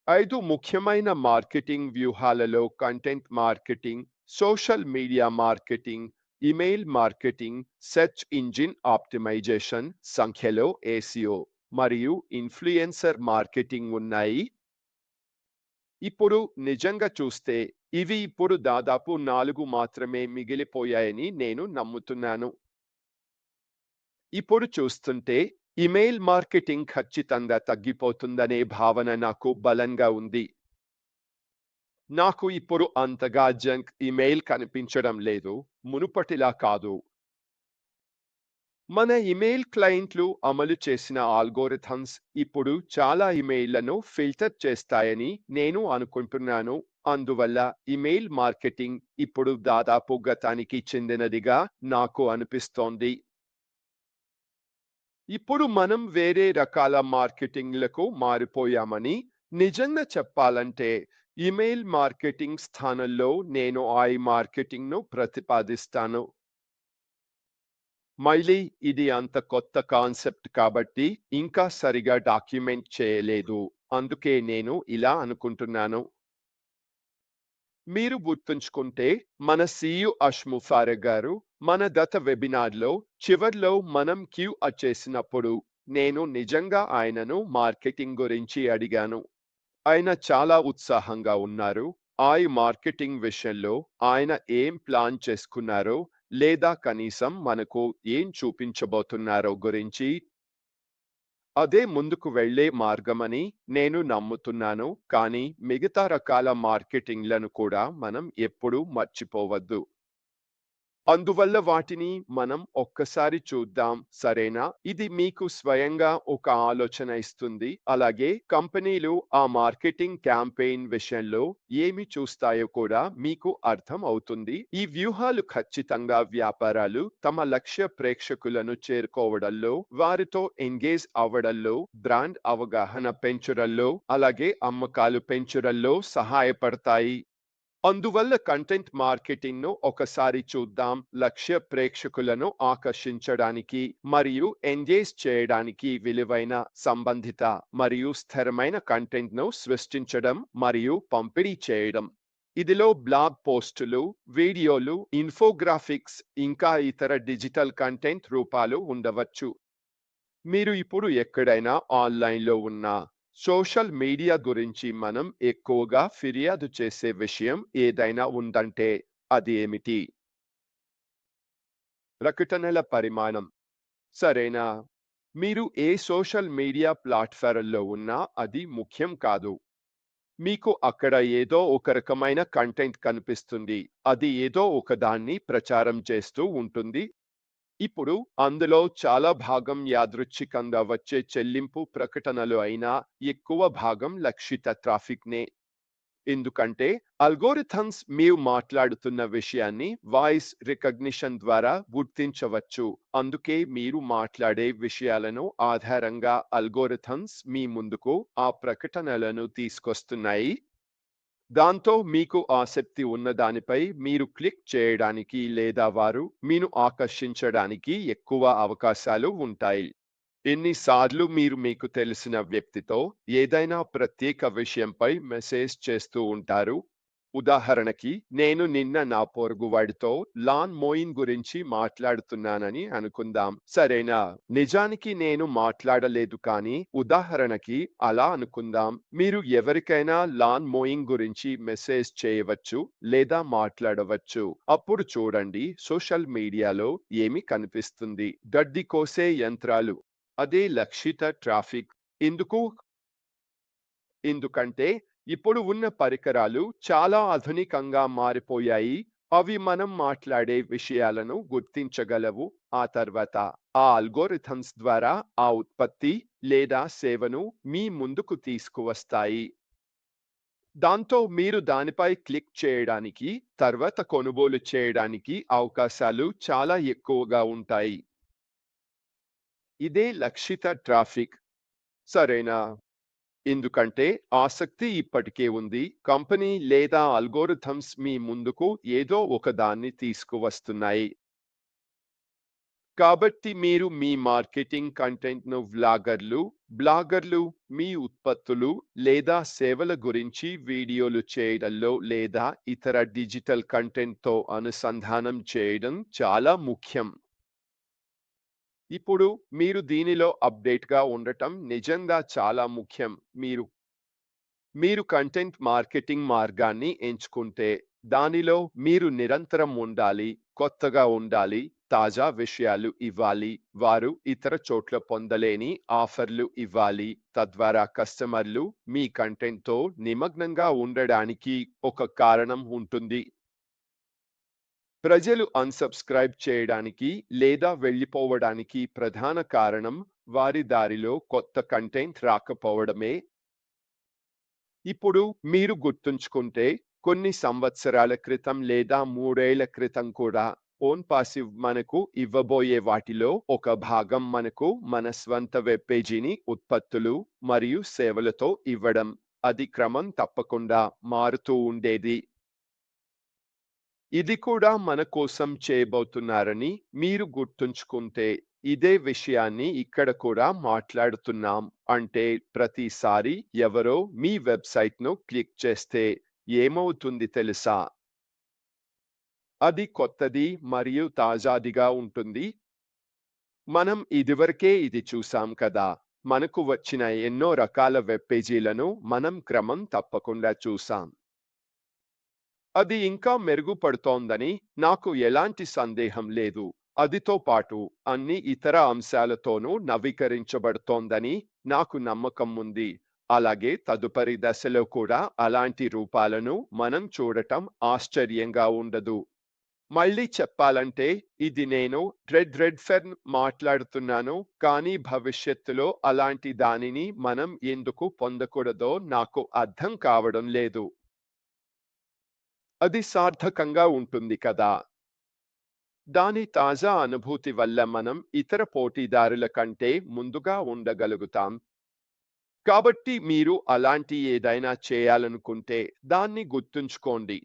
5 ముఖ్యమైన మార్కెటింగ్ వ్యూహాలలో content marketing, social media marketing, email marketing, search engine optimisation, సంఖ్యలో SEO మరియు ఇన్ఫ్లుయెన్సర్ మార్కెటింగ్ ఉన్నాయి. ఇప్పుడు నిజంగా చూస్తే ఇవి ఇప్పుడు దాదాపు 4 మాత్రమే మిగిలిపోయాయని నేను నమ్ముతున్నాను. ఇప్పుడు చూస్తుంటే ఇమెయిల్ మార్కెటింగ్ ఖచ్చితంగా తగ్గిపోతుందనే భావన నాకు బలంగా ఉంది. నాకు ఇప్పుడు అంతగా జంక్ ఇమెయిల్ కనిపించడం లేదు, మునుపటిలా కాదు. మన ఇమెయిల్ క్లయింట్లు అమలు చేసిన ఆల్గోరిథమ్స్ ఇప్పుడు చాలా ఇమెయిల్లను ఫిల్టర్ చేస్తాయని నేను అనుకుంటున్నాను. అందువల్ల ఇమెయిల్ మార్కెటింగ్ ఇప్పుడు దాదాపు గతానికి చెందినదిగా నాకు అనిపిస్తోంది. ఇప్పుడు మనం వేరే రకాల మార్కెటింగ్లకు మారిపోయామని నిజంగా చెప్పాలంటే ఇమెయిల్ మార్కెటింగ్ స్థానంలో నేను మార్కెటింగ్ను ప్రతిపాదిస్తాను. మళ్ళీ ఇది అంత కొత్త కాన్సెప్ట్ కాబట్టి ఇంకా సరిగా డాక్యుమెంట్ చేయలేదు. అందుకే నేను ఇలా అనుకుంటున్నాను. మీరు గుర్తుంచుకుంటే మన సిఇఓ అష్ముఫారె గారు మన గత వెబినార్లో చివర్లో మనం క్యూ చేసినప్పుడు నేను నిజంగా ఆయనను మార్కెటింగ్ గురించి అడిగాను. ఆయన చాలా ఉత్సాహంగా ఉన్నారు. మార్కెటింగ్ విషయంలో ఆయన ఏం ప్లాన్ చేసుకున్నారో లేదా కనీసం మనకు ఏం చూపించబోతున్నారో గురించి అదే ముందుకు వెళ్ళే మార్గమని నేను నమ్ముతున్నాను. కానీ మిగతా రకాల మార్కెటింగ్లను కూడా మనం ఎప్పుడూ మర్చిపోవద్దు. అందువల్ల వాటిని మనం ఒక్కసారి చూద్దాం, సరేనా? ఇది మీకు స్వయంగా ఒక ఆలోచన ఇస్తుంది. అలాగే కంపెనీలు ఆ మార్కెటింగ్ క్యాంపెయిన్ విషయంలో ఏమి చూస్తాయో కూడా మీకు అర్థం అవుతుంది. ఈ వ్యూహాలు ఖచ్చితంగా వ్యాపారాలు తమ లక్ష్య ప్రేక్షకులను చేరుకోవడంలో, వారితో ఎంగేజ్ అవ్వడంలో, బ్రాండ్ అవగాహన పెంచడంలో, అలాగే అమ్మకాలు పెంచడంలో సహాయపడతాయి. అందువల్ల కంటెంట్ మార్కెటింగ్ను ఒకసారి చూద్దాం. లక్ష్య ప్రేక్షకులను ఆకర్షించడానికి మరియు ఎంగేజ్ చేయడానికి విలువైన, సంబంధిత మరియు స్థిరమైన కంటెంట్ను సృష్టించడం మరియు పంపిణీ చేయడం. ఇదిలో బ్లాగ్ పోస్టులు, వీడియోలు, ఇన్ఫోగ్రాఫిక్స్ ఇంకా ఇతర డిజిటల్ కంటెంట్ రూపాలు ఉండవచ్చు. మీరు ఇప్పుడు ఎక్కడైనా ఆన్లైన్లో ఉన్నా సోషల్ మీడియా గురించి మనం ఎక్కువగా ఫిర్యాదు చేసే విషయం ఏదైనా ఉందంటే అది ఏమిటి? ప్రకటనల పరిమాణం. సరేనా? మీరు ఏ సోషల్ మీడియా ప్లాట్ఫారంలో ఉన్నా అది ముఖ్యం కాదు. మీకు అక్కడ ఏదో ఒక రకమైన కంటెంట్ కనిపిస్తుంది. అది ఏదో ఒకదాన్ని ప్రచారం చేస్తూ ఉంటుంది. ఇప్పుడు అందులో చాలా భాగం యాదృచ్ఛికంగా వచ్చే చెల్లింపు ప్రకటనలు అయినా ఎక్కువ భాగం లక్షిత ట్రాఫిక్నే. ఎందుకంటే అల్గోరిథమ్స్ మీరు మాట్లాడుతున్న విషయాన్ని వాయిస్ రికగ్నిషన్ ద్వారా గుర్తించవచ్చు. అందుకే మీరు మాట్లాడే విషయాలను ఆధారంగా అల్గోరిథమ్స్ మీ ముందుకు ఆ ప్రకటనలను తీసుకొస్తున్నాయి. దాంతో మీకు ఆసక్తి ఉన్న దానిపై మీరు క్లిక్ చేయడానికి లేదా వారు మీను ఆకర్షించడానికి ఎక్కువ అవకాశాలు ఉంటాయి. ఎన్నిసార్లు మీరు మీకు తెలిసిన వ్యక్తితో ఏదైనా ప్రత్యేక విషయంపై మెసేజ్ చేస్తూ ఉంటారు? ఉదాహరణకి, నేను నిన్న నా పొరుగువాడితో లాన్ మోయింగ్ గురించి మాట్లాడుతున్నానని అనుకుందాం, సరేనా? నిజానికి నేను మాట్లాడలేదు, కానీ ఉదాహరణకి అలా అనుకుందాం. మీరు ఎవరికైనా లాన్ మోయింగ్ గురించి మెసేజ్ చేయవచ్చు లేదా మాట్లాడవచ్చు. అప్పుడు చూడండి సోషల్ మీడియాలో ఏమి కనిపిస్తుంది. గడ్డి కోసే యంత్రాలు. అదే లక్షిత ట్రాఫిక్. ఎందుకు? ఎందుకంటే ఇప్పుడు ఉన్న పరికరాలు చాలా ఆధునికంగా మారిపోయాయి. అవి మనం మాట్లాడే విషయాలను గుర్తించగలవు. ఆ తర్వాత ఆ అల్గోరిథమ్స్ ద్వారా ఆ ఉత్పత్తి లేదా సేవను మీ ముందుకు తీసుకువస్తాయి. దాంతో మీరు దానిపై క్లిక్ చేయడానికి, తర్వాత కొనుగోలు చేయడానికి అవకాశాలు చాలా ఎక్కువగా ఉంటాయి. ఇదే లక్షిత ట్రాఫిక్, సరేనా? ఎందుకంటే ఆసక్తి ఇప్పటికే ఉంది. కంపెనీ లేదా అల్గోరిథమ్స్ మీ ముందుకు ఏదో ఒకదాన్ని తీసుకువస్తున్నాయి. కాబట్టి మీరు మీ మార్కెటింగ్ కంటెంట్‌ను బ్లాగర్లు మీ ఉత్పత్తులు లేదా సేవల గురించి వీడియోలు చేయడంలో లేదా ఇతర డిజిటల్ కంటెంట్‌తో అనుసంధానం చేయడం చాలా ముఖ్యం. ఇప్పుడు మీరు దీనిలో అప్డేట్‌గా ఉండటం నిజంగా చాలా ముఖ్యం. మీరు కంటెంట్ మార్కెటింగ్ మార్గాన్ని ఎంచుకుంటే, దానిలో మీరు నిరంతరం ఉండాలి, కొత్తగా ఉండాలి, తాజా విషయాలు ఇవ్వాలి, వారు ఇతర చోట్ల పొందలేని ఆఫర్లు ఇవ్వాలి, తద్వారా కస్టమర్లు మీ కంటెంట్‌తో నిమగ్నంగా ఉండడానికి ఒక కారణం ఉంటుంది. ప్రజలు అన్‌సబ్‌స్క్రైబ్ చేయడానికి లేదా వెళ్ళిపోవడానికి ప్రధాన కారణం వారి దారిలో కొత్త కంటెంట్ రాకపోవడమే. ఇప్పుడు మీరు గుర్తుంచుకుంటే కొన్ని సంవత్సరాల క్రితం లేదా 3 ఏళ్ల క్రితం కూడా ఓన్ పాసివ్ మనకు ఇవ్వబోయే వాటిలో ఒక భాగం మనకు మన స్వంత వెబ్ పేజీని ఉత్పత్తులు మరియు సేవలతో ఇవ్వడం. అది క్రమం తప్పకుండా మారుతూ ఉండేది. ఇది కూడా మన కోసం చేయబోతున్నారని మీరు గుర్తుంచుకుంటే ఇదే విషయాన్ని ఇక్కడ కూడా మాట్లాడుతున్నాం. అంటే ప్రతిసారి ఎవరో మీ వెబ్‌సైట్‌ను క్లిక్ చేస్తే ఏమవుతుంది తెలుసా? అది కొత్తది మరియు తాజాదిగా ఉంటుంది. మనం ఇదివరకే ఇది చూసాం కదా! మనకు వచ్చిన ఎన్నో రకాల వెబ్ పేజీలను మనం క్రమం తప్పకుండా చూసాం. అది ఇంకా మెరుగుపడుతోందని నాకు ఎలాంటి సందేహం లేదు. అదితో పాటు అన్ని ఇతర అంశాలతోనూ నవీకరించబడుతోందని నాకు నమ్మకం ఉంది. అలాగే తదుపరి దశలో కూడా అలాంటి రూపాలను మనం చూడటం ఆశ్చర్యంగా ఉండదు. మళ్ళీ చెప్పాలంటే ఇది నేను రెడ్‌ఫెర్న్ మాట్లాడుతున్నాను, కానీ భవిష్యత్తులో అలాంటి దానిని మనం ఎందుకు పొందకూడదో నాకు అర్థం కావడం లేదు. అది సార్థకంగా ఉంటుంది కదా! దాని తాజా అనుభూతి వల్ల మనం ఇతర పోటీదారుల కంటే ముందుగా ఉండగలుగుతాం. కాబట్టి మీరు అలాంటి ఏదైనా చేయాలనుకుంటే దాన్ని గుర్తుంచుకోండి.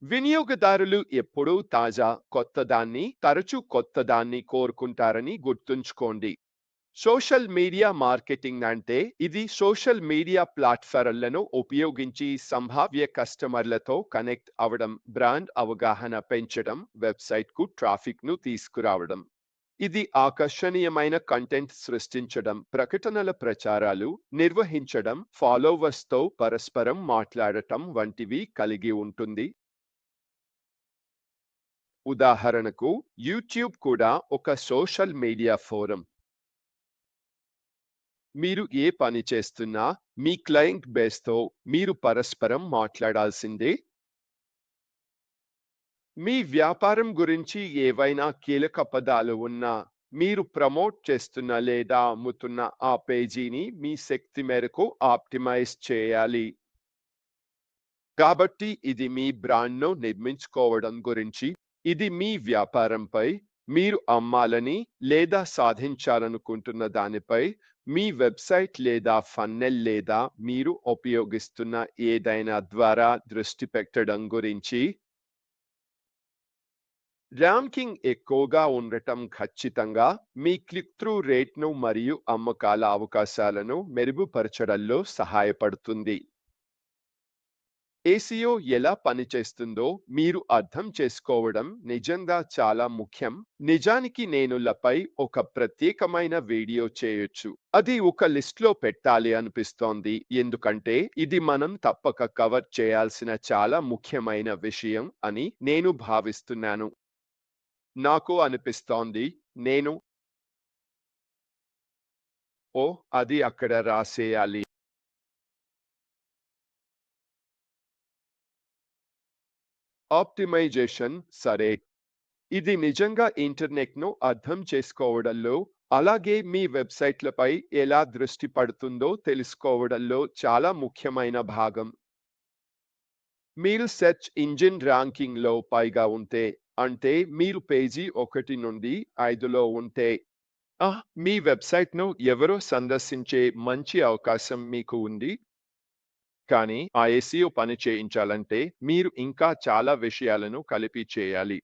వినియోగదారులు ఎప్పుడూ తాజా, కొత్తదాన్ని, తరచూ కొత్తదాన్ని కోరుకుంటారని గుర్తుంచుకోండి. సోషల్ మీడియా మార్కెటింగ్ అంటే ఇది సోషల్ మీడియా ప్లాట్‌ఫారమ్‌లను ఉపయోగించి సంభావ్య కస్టమర్లతో కనెక్ట్ అవ్వడం, బ్రాండ్ అవగాహన పెంచడం, వెబ్‌సైట్‌కు ట్రాఫిక్‌ను తీసుకురావడం. ఇది ఆకర్షణీయమైన కంటెంట్ సృష్టించడం, ప్రకటనల ప్రచారాలు నిర్వహించడం, ఫాలోవర్స్‌తో పరస్పరం మాట్లాడటం వంటివి కలిగి ఉంటుంది. ఉదాహరణకు, యూట్యూబ్ కూడా ఒక సోషల్ మీడియా ఫోరం. మీరు ఏ పని చేస్తున్నా మీ క్లయింట్ బేస్‌తో మీరు పరస్పరం మాట్లాడాల్సిందే. మీ వ్యాపారం గురించి ఏవైనా కీలక పదాలు ఉన్నా, మీరు ప్రమోట్ చేస్తున్న లేదా అమ్ముతున్న ఆ పేజీని మీ శక్తి మేరకు ఆప్టిమైజ్ చేయాలి. కాబట్టి ఇది మీ బ్రాండ్‌ను నిర్మించుకోవడం గురించి. ఇది మీ వ్యాపారంపై, మీరు అమ్మాలని లేదా సాధించాలనుకుంటున్న దానిపై, మీ వెబ్‌సైట్ లేదా ఫన్నెల్ లేదా మీరు ఉపయోగిస్తున్న ఏదైనా ద్వారా దృష్టి పెట్టడం గురించి. ర్యాంకింగ్ ఎక్కువగా ఉండటం ఖచ్చితంగా మీ క్లిక్ త్రూ రేట్‌ను మరియు అమ్మకాల అవకాశాలను మెరుగుపరచడంలో సహాయపడుతుంది. ఏసీఓ ఎలా పనిచేస్తుందో మీరు అర్థం చేసుకోవడం నిజంగా చాలా ముఖ్యం. నిజానికి నేను లపై ఒక ప్రత్యేకమైన వీడియో చేయొచ్చు. అది ఒక లిస్ట్లో పెట్టాలి అనిపిస్తోంది, ఎందుకంటే ఇది మనం తప్పక కవర్ చేయాల్సిన చాలా ముఖ్యమైన విషయం అని నేను భావిస్తున్నాను. నాకు అనిపిస్తోంది. నేను ఓహ్! అది అక్కడ రాసేయాలి. ఆప్టిమైజేషన్ సరే. ఇది నిజంగా ఇంటర్నెట్‌ను అర్థం చేసుకోవడంలో, అలాగే మీ వెబ్‌సైట్‌లపై ఎలా దృష్టి పడుతుందో తెలుసుకోవడంలో చాలా ముఖ్యమైన భాగం. మీరు సెర్చ్ ఇంజిన్ ర్యాంకింగ్‌లో పైగా ఉంటే, అంటే మీరు పేజీ 1 నుండి 5లో ఉంటే, మీ వెబ్‌సైట్‌ను ఎవరో సందర్శించే మంచి అవకాశం మీకు ఉంది. కానీ ఆ ఎస్ఈఓ పని చేయించాలంటే మీరు ఇంకా చాలా విషయాలను కలిపి చేయాలి.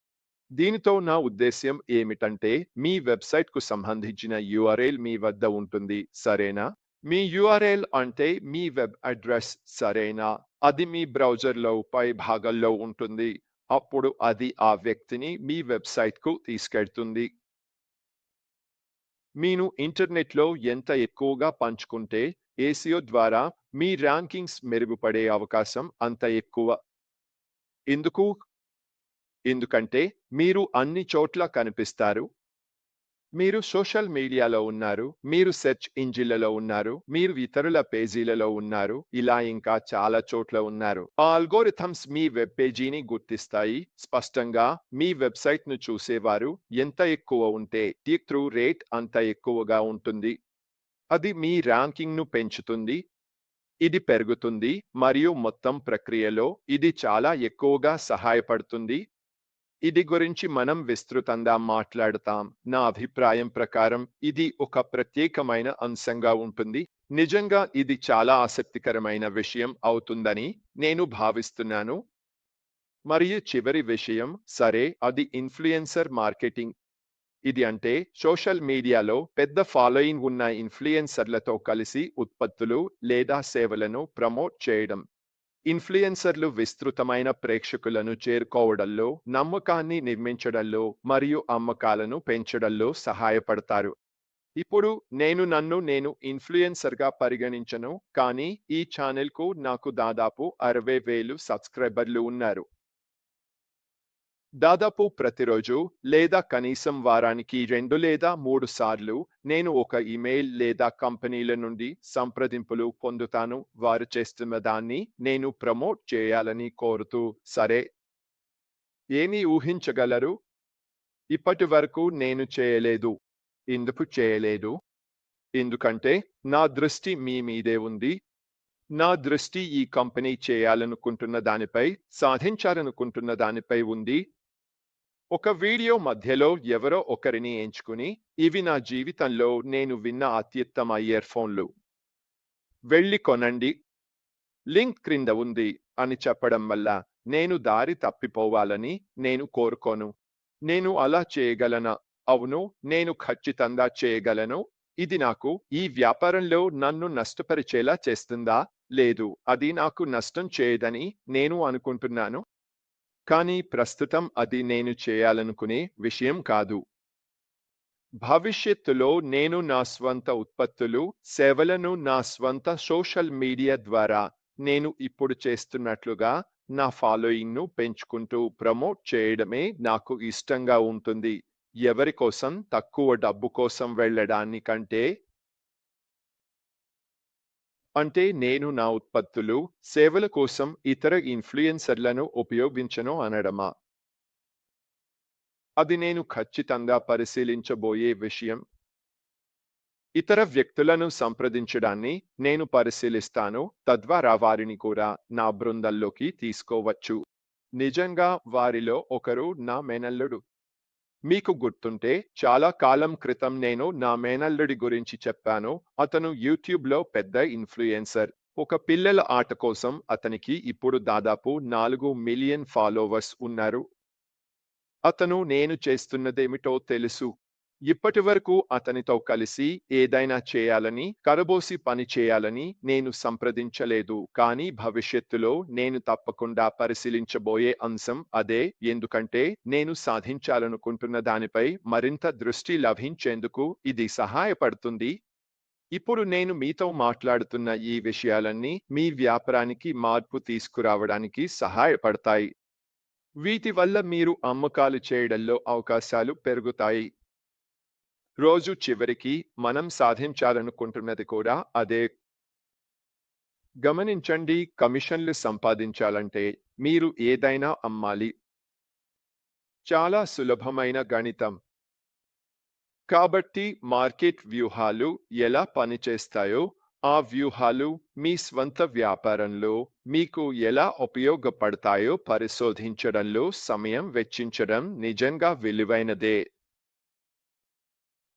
దీనితో నా ఉద్దేశ్యం ఏమిటంటే మీ వెబ్‌సైట్‌కు సంబంధించిన యూఆర్ఎల్ మీ వద్ద ఉంటుంది. సరేనా? మీ యూఆర్ఎల్ అంటే మీ వెబ్ అడ్రెస్ సరేనా? అది మీ బ్రౌజర్‌లో పై భాగంలో ఉంటుంది. అప్పుడు అది ఆ వ్యక్తిని మీ వెబ్‌సైట్‌కు తీసుకెళ్తుంది. మీరు ఇంటర్నెట్‌లో ఎంత ఎక్కువగా పంచుకుంటే ఎసిఓ ద్వారా మీ ర్యాంకింగ్స్ మెరుగుపడే అవకాశం అంత ఎక్కువ. ఎందుకు? ఎందుకంటే మీరు అన్ని చోట్ల కనిపిస్తారు. మీరు సోషల్ మీడియాలో ఉన్నారు. మీరు సెర్చ్ ఇంజిన్‌లలో ఉన్నారు. మీరు ఇతరుల పేజీలలో ఉన్నారు. ఇలా ఇంకా చాలా చోట్ల ఉన్నారు. ఆ అల్గోరిథమ్స్ మీ వెబ్ పేజీని గుర్తిస్తాయి. స్పష్టంగా మీ వెబ్‌సైట్‌ను చూసేవారు ఎంత ఎక్కువ ఉంటే క్లిక్ త్రూ రేట్ అంత ఎక్కువగా ఉంటుంది. అది మీ ర్యాంకింగ్‌ను పెంచుతుంది. ఇది పెరుగుతుంది మరియు మొత్తం ప్రక్రియలో ఇది చాలా ఎక్కువగా సహాయపడుతుంది. ఇది గురించి మనం విస్తృతంగా మాట్లాడతాం. నా అభిప్రాయం ప్రకారం ఇది ఒక ప్రత్యేకమైన అంశంగా ఉంటుంది. నిజంగా ఇది చాలా ఆసక్తికరమైన విషయం అవుతుందని నేను భావిస్తున్నాను. మరియు చివరి విషయం సరే అది ఇన్ఫ్లుయెన్సర్ మార్కెటింగ్. ఇది అంటే సోషల్ మీడియాలో పెద్ద ఫాలోయింగ్ ఉన్న ఇన్ఫ్లుయెన్సర్లతో కలిసి ఉత్పత్తులు లేదా సేవలను ప్రమోట్ చేయడం. ఇన్ఫ్లుయెన్సర్లు విస్తృతమైన ప్రేక్షకులను చేరుకోవడంలో, నమ్మకాన్ని నిర్మించడంలో మరియు అమ్మకాలను పెంచడంలో సహాయపడతారు. ఇప్పుడు నన్ను ఇన్ఫ్లుయెన్సర్‌గా పరిగణించను, కానీ ఈ ఛానెల్‌కు నాకు దాదాపు 60,000 సబ్‌స్క్రైబర్లు ఉన్నారు. దాదాపు ప్రతిరోజు లేదా కనీసం వారానికి 2 లేదా 3 సార్లు నేను ఒక ఇమెయిల్ లేదా కంపెనీల నుండి సంప్రదింపులు పొందుతాను. వారు చేస్తున్న దాన్ని నేను ప్రమోట్ చేయాలని కోరుతూ. సరే, ఏమి ఊహించగలరు? ఇప్పటి వరకు నేను చేయలేదు. ఎందుకు చేయలేదు? ఎందుకంటే నా దృష్టి మీ మీదే ఉంది. నా దృష్టి ఈ కంపెనీ చేయాలనుకుంటున్న దానిపై, సాధించాలనుకుంటున్న దానిపై ఉంది. ఒక వీడియో మధ్యలో ఎవరో ఒకరిని ఎంచుకుని, ఇవి నా జీవితంలో నేను విన్న అత్యుత్తమ ఇయర్ ఫోన్లు. వెళ్లి కొనండి. లింక్ క్రింద ఉంది అని చెప్పడం వల్ల నేను దారి తప్పిపోవాలని నేను కోరుకోను. నేను అలా చేయగలనా? అవును, నేను ఖచ్చితంగా చేయగలను. ఇది నాకు ఈ వ్యాపారంలో నన్ను నష్టపరిచేలా చేస్తుందా? లేదు, అది నాకు నష్టం చేయదని నేను అనుకుంటున్నాను. కానీ ప్రస్తుతం అది నేను చేయాలనుకునే విషయం కాదు. భవిష్యత్తులో నేను నా స్వంత ఉత్పత్తులు, సేవలను నా స్వంత సోషల్ మీడియా ద్వారా నేను ఇప్పుడు చేస్తున్నట్లుగా నా ఫాలోయింగ్‌ను పెంచుకుంటూ ప్రమోట్ చేయడమే నాకు ఇష్టంగా ఉంటుంది. ఎవరి కోసం తక్కువ డబ్బు కోసం వెళ్ళడానికంటే. అంటే నేను నా ఉత్పత్తులు, సేవల కోసం ఇతర ఇన్‌ఫ్లుయెన్సర్‌లను ఉపయోగించను అనడమా? అది నేను ఖచ్చితంగా పరిశీలించబోయే విషయం. ఇతర వ్యక్తులను సంప్రదించడాన్ని నేను పరిశీలిస్తాను. తద్వారా వారిని కూడా నా బృందంలోకి తీసుకోవచ్చు. నిజంగా వారిలో ఒకరు నా మేనల్లుడు. మీకు గుర్తుంటే చాలా కాలం క్రితం నేను నా మేనల్లుడి గురించి చెప్పాను. అతను యూట్యూబ్‌లో పెద్ద ఇన్‌ఫ్లుయెన్సర్. ఒక పిల్లల ఆట కోసం అతనికి ఇప్పుడు దాదాపు 4 మిలియన్ ఫాలోవర్స్ ఉన్నారు. అతను నేను చేస్తున్నదేమిటో తెలుసు. ఇప్పటివరకు అతనితో కలిసి ఏదైనా చేయాలని, కరబోసి పని చేయాలని నేను సంప్రదించలేదు. కానీ భవిష్యత్తులో నేను తప్పకుండా పరిశీలించబోయే అంశం అదే. ఎందుకంటే నేను సాధించాలనుకుంటున్న దానిపై మరింత దృష్టి లభించేందుకు ఇది సహాయపడుతుంది. ఇప్పుడు నేను మీతో మాట్లాడుతున్న ఈ విషయాలన్నీ మీ వ్యాపారానికి మార్పు తీసుకురావడానికి సహాయపడతాయి. వీటి వల్ల మీరు అమ్మకాలు చేయడంలో అవకాశాలు పెరుగుతాయి. రోజు చివరికి మనం సాధించాలనుకుంటున్నది కూడా అదే. గమనించండి, కమిషన్లు సంపాదించాలంటే మీరు ఏదైనా అమ్మాలి. చాలా సులభమైన గణితం. కాబట్టి మార్కెట్ వ్యూహాలు ఎలా పనిచేస్తాయో, ఆ వ్యూహాలు మీ స్వంత వ్యాపారంలో మీకు ఎలా ఉపయోగపడతాయో పరిశోధించడంలో సమయం వెచ్చించడం నిజంగా విలువైనదే.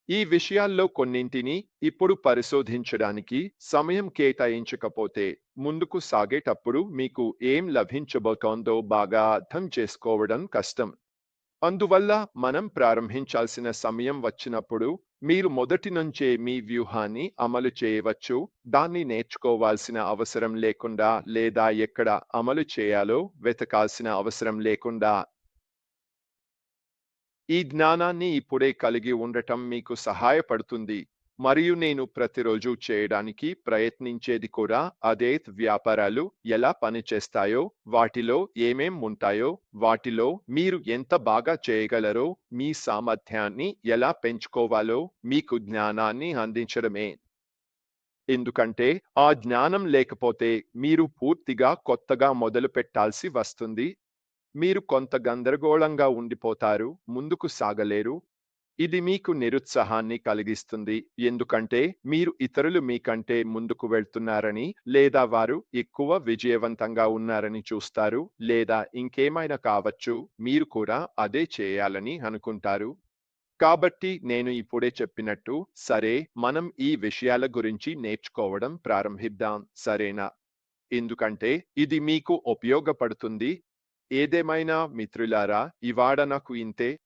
ఈ విషయాల్లో కొన్నింటిని ఇప్పుడు పరిశోధించడానికి సమయం కేటాయించకపోతే, ముందుకు సాగేటప్పుడు మీకు ఏం లభించబోతోందో బాగా అర్థం చేసుకోవడం కష్టం. అందువల్ల మనం ప్రారంభించాల్సిన సమయం వచ్చినప్పుడు మీరు మొదటి నుంచే మీ వ్యూహాన్ని అమలు చేయవచ్చు. దాన్ని నేర్చుకోవాల్సిన అవసరం లేకుండా లేదా ఎక్కడ అమలు చేయాలో వెతకాల్సిన అవసరం లేకుండా. ఈ జ్ఞానాన్ని ఇప్పుడే కలిగి ఉండటం మీకు సహాయపడుతుంది. మరియు నేను ప్రతిరోజు చేయడానికి ప్రయత్నించేది కూడా అదే. వ్యాపారాలు ఎలా పనిచేస్తాయో, వాటిలో ఏమేం ఉంటాయో, వాటిలో మీరు ఎంత బాగా చేయగలరో, మీ సామర్థ్యాన్ని ఎలా పెంచుకోవాలో మీకు జ్ఞానాన్ని అందించడమే. ఎందుకంటే ఆ జ్ఞానం లేకపోతే మీరు పూర్తిగా కొత్తగా మొదలు పెట్టాల్సి వస్తుంది. మీరు కొంత గందరగోళంగా ఉండిపోతారు, ముందుకు సాగలేరు. ఇది మీకు నిరుత్సాహాన్ని కలిగిస్తుంది. ఎందుకంటే మీరు ఇతరులు మీకంటే ముందుకు వెళ్తున్నారని, లేదా వారు ఎక్కువ విజయవంతంగా ఉన్నారని చూస్తారు, లేదా ఇంకేమైనా కావచ్చు, మీరు కూడా అదే చేయాలని అనుకుంటారు. కాబట్టి నేను ఇప్పుడే చెప్పినట్టు, సరే, మనం ఈ విషయాల గురించి నేర్చుకోవడం ప్రారంభిద్దాం, సరేనా? ఎందుకంటే ఇది మీకు ఉపయోగపడుతుంది. ఏదేమైనా మిత్రులారా, ఇవాళ నాకు ఇంతే.